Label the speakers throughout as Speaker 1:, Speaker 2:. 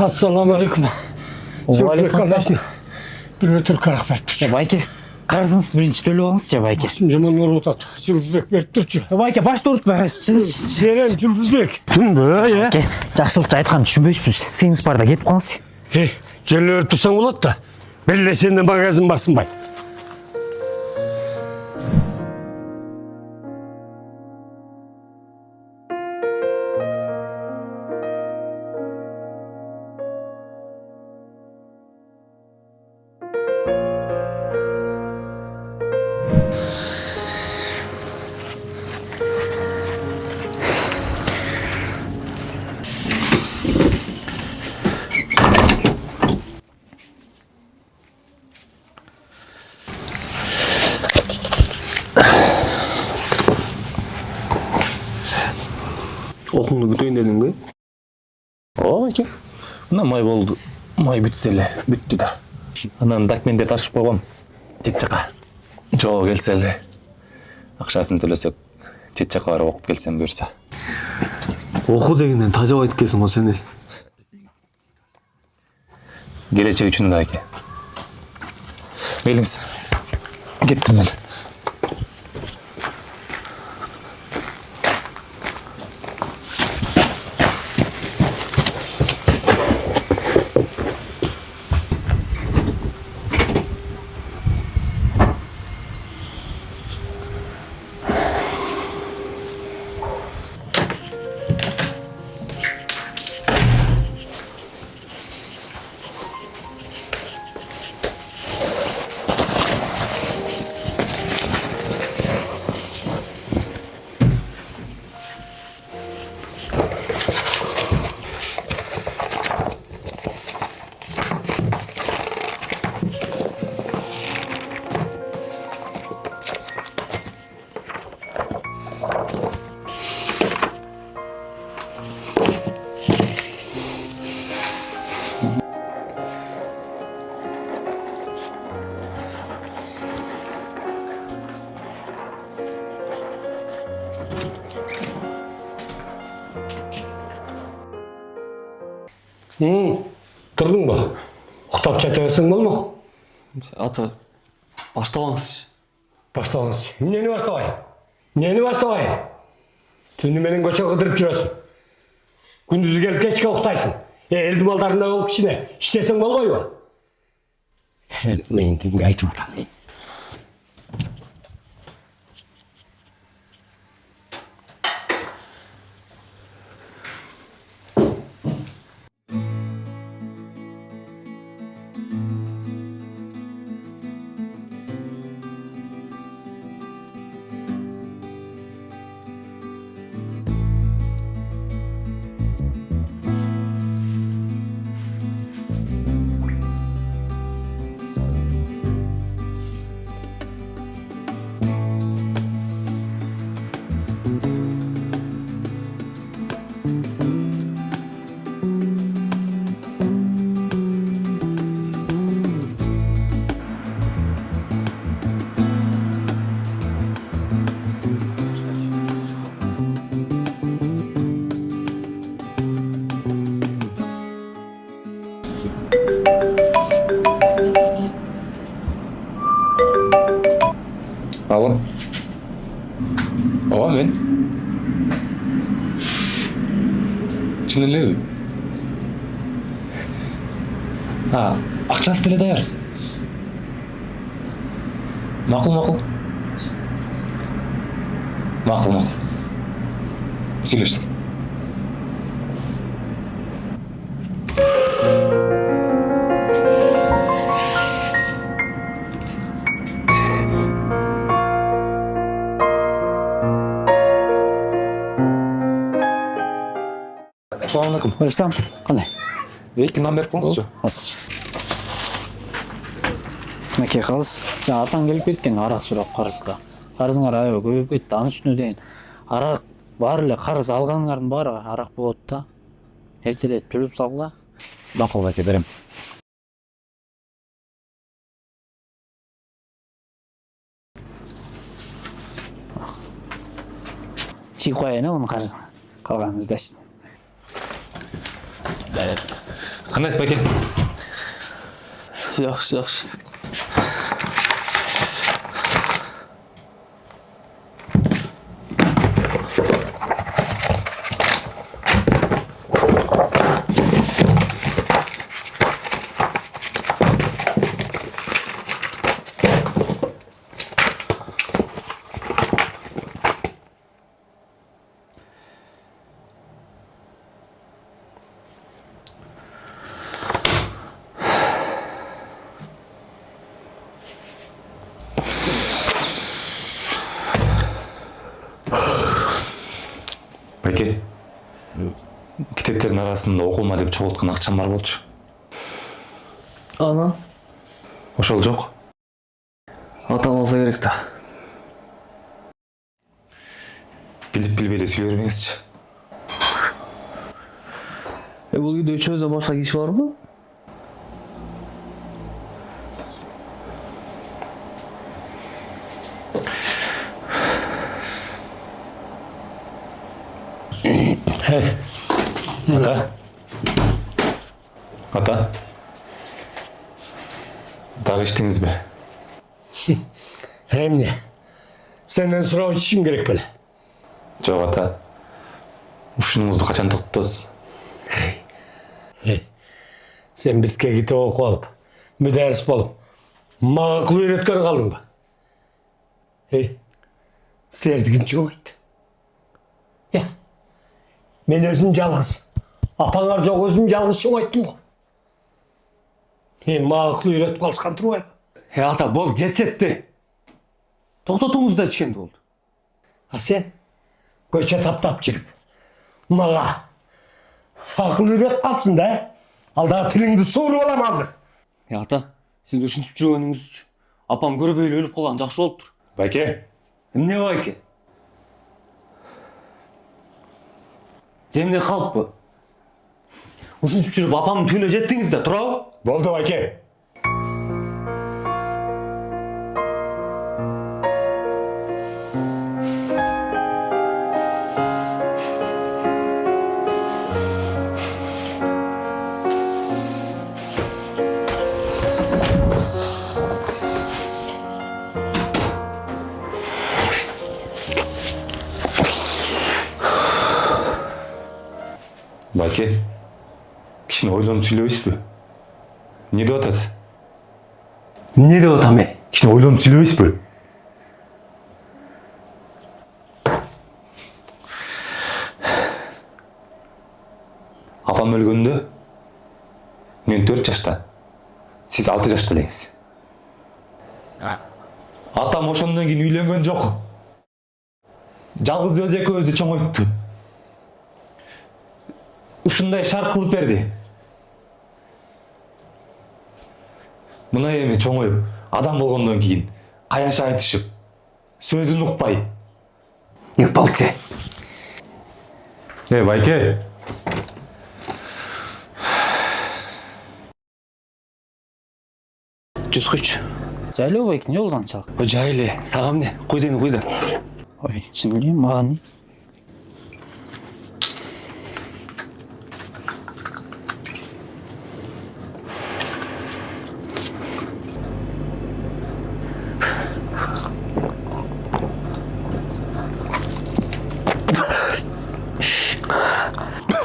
Speaker 1: Assalamu alaikum. Жылқы бір өтірік қарақ беріп тұршы.
Speaker 2: Байке, қарызыңыз бірінші төлеп алыңызшы, Байке.
Speaker 1: Басым жаман болып отады. Жұлдызбек беріп тұршы.
Speaker 2: Байке, башты ұрып
Speaker 1: Серен Жұлдызбек. Түнбі, е?
Speaker 2: Жақсылықты айтқан түсінбейсіз. Сеніңіз барда кетіп қалыңызшы.
Speaker 1: Желі өріп тұрсаң болады да. Белі сенде магазин барсын бай.
Speaker 3: Оқыңды бүтейін дедің бе? О, Байке. Мына май болды. Май бүтселі, бүтті да. Анан документтерді ашып қойғам. Чет жаққа. Жоо келселі. Ақшасын төлесек, чет жаққа барып оқып келсем бұйырса.
Speaker 4: Оқу дегеннен тажап айтып келсің ғой сені.
Speaker 3: Келечек үшін да, Байке. Мейліңіз. Кеттім мен.
Speaker 1: Тұрдың ба? Құқтап жатырсың болмақ?
Speaker 4: Аты, башталаңыз.
Speaker 1: Башталаңыз. Нені басталайын? Нені басталайын? Түні менің көше қыдырып жүресің. Күндізі келіп кешке ұқтайсың. Елді малдарында болып ішіне іштесің бол ғой ба? Мен кімге айтып отырамын?
Speaker 3: Алло. Ооба мен. Чын элеби? Акчасы деле даяр. Макул. Сүйлөштүк.
Speaker 2: Ассалаумағалейкум. Барсам, қандай?
Speaker 3: Эки нан берип коңузчу.
Speaker 2: Мәке қалыз, жаңа атаң келіп кеткен арақ сұрап қарызға. Қарызыңар аябай көбейіп кетті, аны үстіне дейін. Арақ бар эле, қарыз алғаныңардың бары арақ болады да. Ертелеп төлеп салғыла.
Speaker 3: Мақұл Байке, берем.
Speaker 2: Чиіп қояйын, оның қарызыңа. Kavgamızda işte.
Speaker 3: Qandaysiz Bake?
Speaker 4: Yaxşı, yaxşı.
Speaker 3: Bake. Kitetlerin arasında okuma dep çoğultkan акчам бар болчу.
Speaker 4: Ana,
Speaker 3: Ошол жок.
Speaker 4: atam olsa gerek de.
Speaker 3: Bilip bilip эле сүйлөй бермеңизчи.
Speaker 4: Bu uyda üçümüzde başka kişi var mı?
Speaker 3: Ата. Ата. Дагы иштеңизби?
Speaker 1: Emne. Senden sұрау için gerek böyle.
Speaker 3: Жок ата. Ушунуңузду качан токтотосуз?
Speaker 1: Sen bitke git oku alıp, müderris bolup, mağa akıl öğretken kaldın ba. Sizlerdi kim çıkıyor? Ya, ben özüm жалғыз. Apalar çok özüm жалғыз çıkıyor ettim o. Mağa akıl öğretip kalışkan durmayı.
Speaker 4: He ata bol geçetti. Toxtatыңыз da içkende oldu.
Speaker 1: Ha sen, göçe tap jirip, mağa akıl öğret kalsın da, alдағы тіліңді суырып алам азыр.
Speaker 4: He ata, siz ушинтип жүргөнүңүз үчүн апам көрбөй эле өлүп калган жакшы болуптур.
Speaker 3: Баке.
Speaker 4: Эмне бар экен? Жемде калыппы. Ушинтип жүрүп апамдын түбүнө жеттиңиз да, туурабы?
Speaker 1: Болdu Bake.
Speaker 3: Баке. Кичине ойлонуп сүйлөбөйсүзбү? Эмне деп атасыз?
Speaker 4: Не деп атам мен?
Speaker 3: Кичине ойлонуп сүйлөбөйсүзбү? Апам өлгөндө мен 4 жашта, сиз 6 жашта элеңиз. Атам ошондон кийин үйлөнгөн жок. Жалгыз өзү экөөбүздү чоңойтту. Ушундай шарт кылып берди. Мына эми чоңоюп, адам болгондон кийин каянча айтышып, сөзүн укпай.
Speaker 4: Ыкпалчы.
Speaker 3: Байке.
Speaker 4: Жүз кыч.
Speaker 2: Жайлоо экен жолдан чак.
Speaker 4: Жайлы, сага эмне? Куйден куйда.
Speaker 2: Ой, чын эле мага не?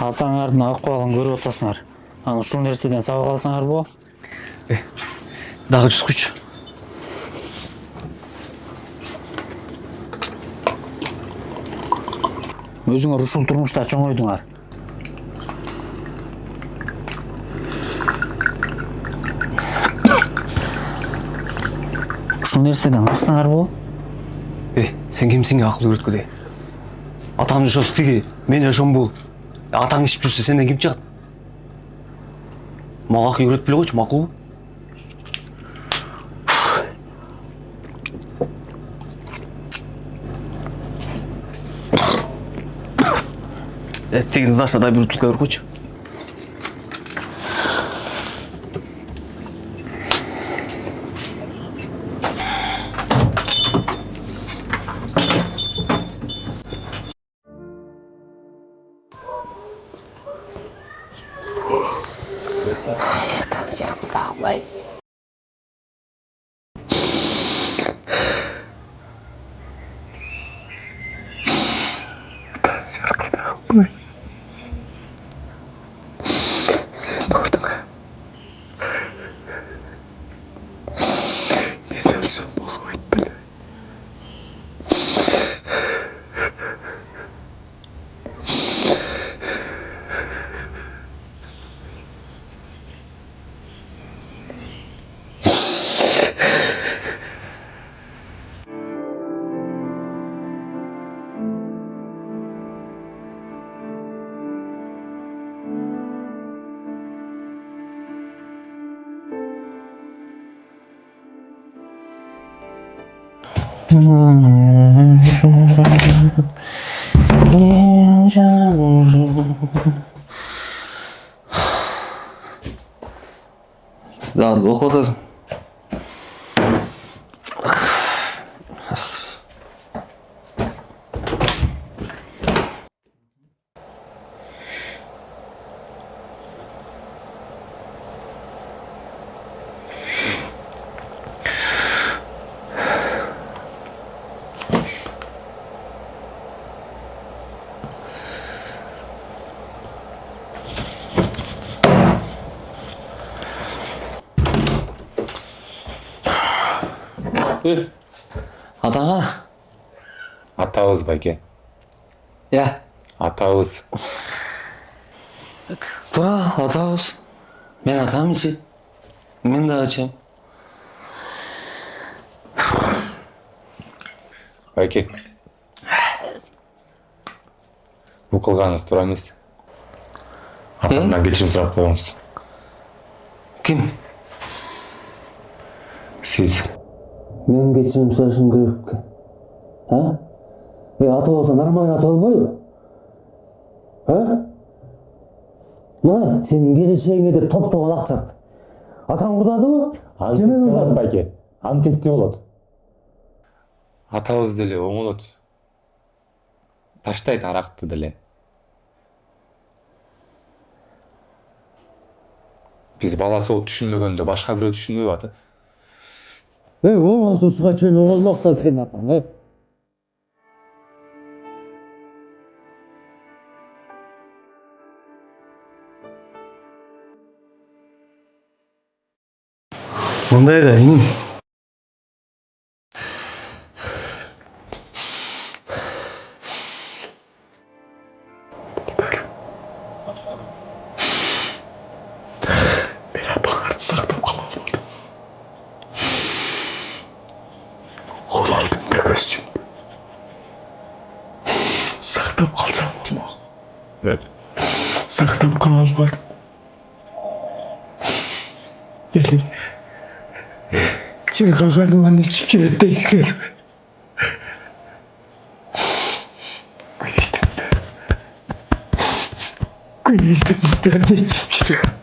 Speaker 2: Атаңардын акыбалын көрүп атасыңар. Аны ушул нерседен сабак алсаңар болот.
Speaker 4: Дагы жүз кыч.
Speaker 2: Өзүңөр ушул турмушта чоңойдуңар. Ушул нерседен качсаңар болот.
Speaker 4: Сен кимсиң акыл үйрөткүдөй? Атам жашоосу тиги, мен жашоом бул. Атаң ичип жүрсө сенден ким чыгат? Мага акыл үйрөтпөй эле койчу, макулбу? Тегин зашта да бир бутылка берип койчу.
Speaker 2: Siapa baik?
Speaker 3: Sen ordun. Neden sen bu etmeli?
Speaker 4: Daha okutasın. Атаңа?
Speaker 3: Атабыз байке.
Speaker 4: Я.
Speaker 3: Атабыз.
Speaker 4: Тура, атабыз. Мен атам ичи. Мен да ачам.
Speaker 3: Байке. Бул кылганыңыз туура эмес. Атамдан кечирим сурап коюңуз.
Speaker 4: Ким?
Speaker 3: Сиз.
Speaker 4: Мен кечирим сурашым керек экен. А? Ата болсо нормально ата болбойбу? А? Мына сенин келечегиңе деп топ-топ акчат. Атаң урдадыбы? Же мен урдадым?
Speaker 3: Байке. Антесте болот. Атабыз деле оңолот. Таштайт аракты деле. Биз баласы болуп түшүнбөгөндө башка бирөө түшүнбөйбү ата.
Speaker 4: Болмаса ушуга чейин оңолмак да сенин атаң, Мындай да,
Speaker 3: Сактап кала албадым. Олардын көзчүм. Сактап калсам болмок. Сактап кала албадым. Элим чын калганыман ичип жүрөт дейсиңерби? Күнүлдүн ичип жүрөт.